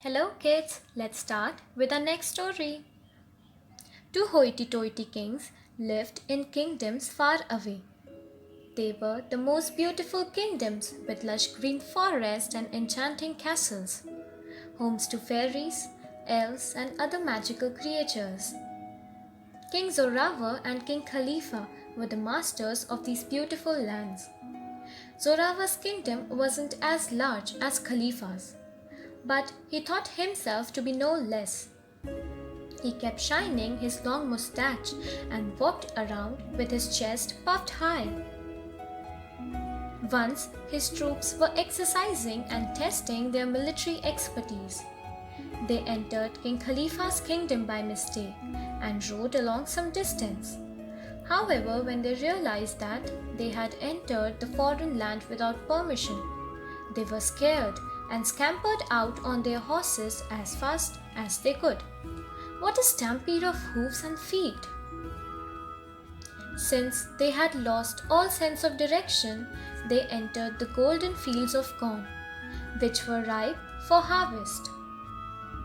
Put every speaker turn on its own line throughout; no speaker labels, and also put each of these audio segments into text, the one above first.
Hello, kids. Let's start with our next story. Two hoity-toity kings lived in kingdoms far away. They were the most beautiful kingdoms with lush green forests and enchanting castles, homes to fairies, elves, and other magical creatures. King Zoravar and King Khalifa were the masters of these beautiful lands. Zoravar's kingdom wasn't as large as Khalifa's, but he thought himself to be no less. He kept shining his long mustache and walked around with his chest puffed high. Once his troops were exercising and testing their military expertise. They entered King Khalifa's kingdom by mistake and rode along some distance. However, when they realized that they had entered the foreign land without permission, they were scared and scampered out on their horses as fast as they could. What a stampede of hooves and feet! Since they had lost all sense of direction, they entered the golden fields of corn, which were ripe for harvest.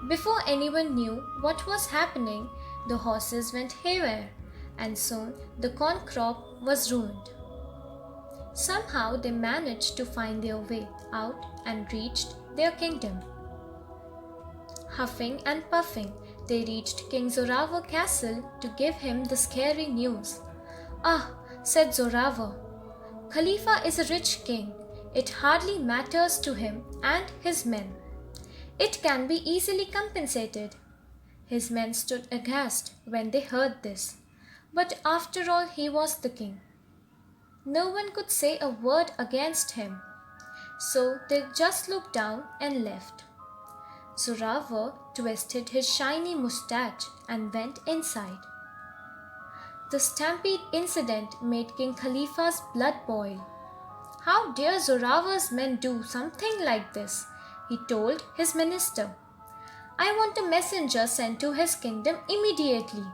Before anyone knew what was happening, the horses went haywire, and soon the corn crop was ruined. Somehow they managed to find their way out and reached their kingdom. Huffing and puffing, they reached King Zoravar castle to give him the scary news. "Ah," said Zoravar, "Khalifa is a rich king. It hardly matters to him and his men. It can be easily compensated." His men stood aghast when they heard this. But after all, he was the king. No one could say a word against him. So they just looked down and left. Zoravar twisted his shiny mustache and went inside. The stampede incident made King Khalifa's blood boil. "How dare Zoravar's men do something like this?" he told his minister. "I want a messenger sent to his kingdom immediately.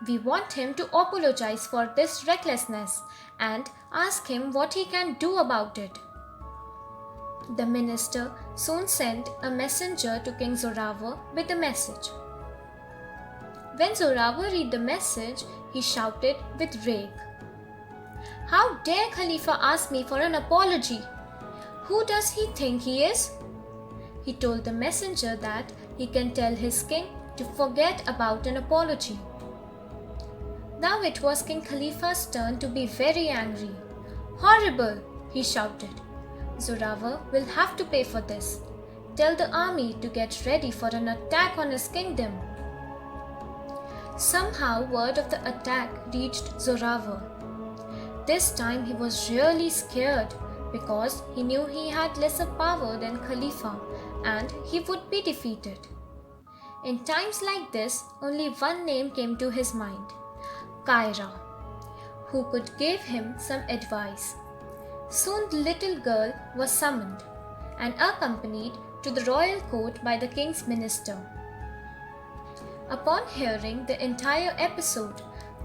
We want him to apologize for this recklessness and ask him what he can do about it." The minister soon sent a messenger to King Zoravar with a message. When Zoravar read the message, he shouted with rage, "How dare Khalifa ask me for an apology? Who does he think he is?" He told the messenger that he can tell his king to forget about an apology. Now it was King Khalifa's turn to be very angry. "Horrible!" he shouted. "Zoravar will have to pay for this. Tell the army to get ready for an attack on his kingdom." Somehow word of the attack reached Zoravar. This time he was really scared because he knew he had lesser power than Khalifa and he would be defeated. In times like this, only one name came to his mind: Kaira, who could give him some advice. Soon the little girl was summoned and accompanied to the royal court by the king's minister. Upon hearing the entire episode,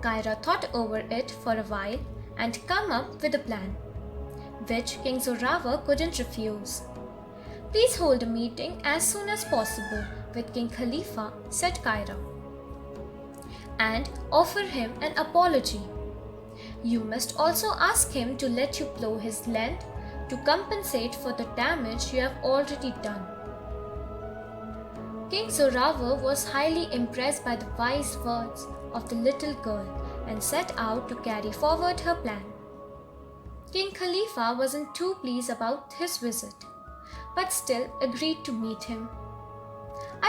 Kaira thought over it for a while and came up with a plan, which King Zoravar couldn't refuse. "Please hold a meeting as soon as possible with King Khalifa," said Kaira, "and offer him an apology. You must also ask him to let you plow his land to compensate for the damage you have already done." King Zoravar was highly impressed by the wise words of the little girl and set out to carry forward her plan. King Khalifa wasn't too pleased about his visit, but still agreed to meet him.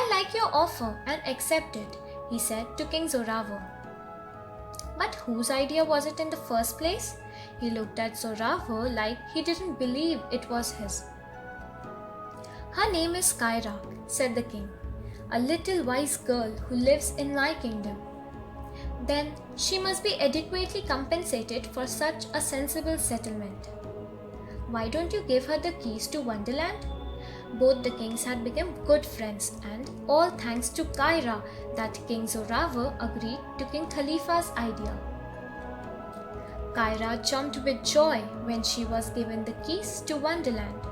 "I like your offer and accept it," he said to King Zoravar. But whose idea was it in the first place? He looked at Zoravar like he didn't believe it was his. "Her name is Kaira," said the king, "a little wise girl who lives in my kingdom. Then she must be adequately compensated for such a sensible settlement. Why don't you give her the keys to Wonderland?" Both the kings had become good friends, and all thanks to Kaira that King Zoravar agreed to King Khalifa's idea. Kaira jumped with joy when she was given the keys to Wonderland.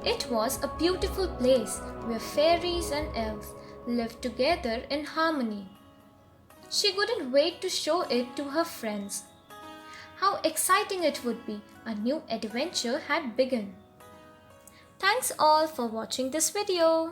It was a beautiful place where fairies and elves lived together in harmony. She couldn't wait to show it to her friends. How exciting it would be! A new adventure had begun. Thanks all for watching this video.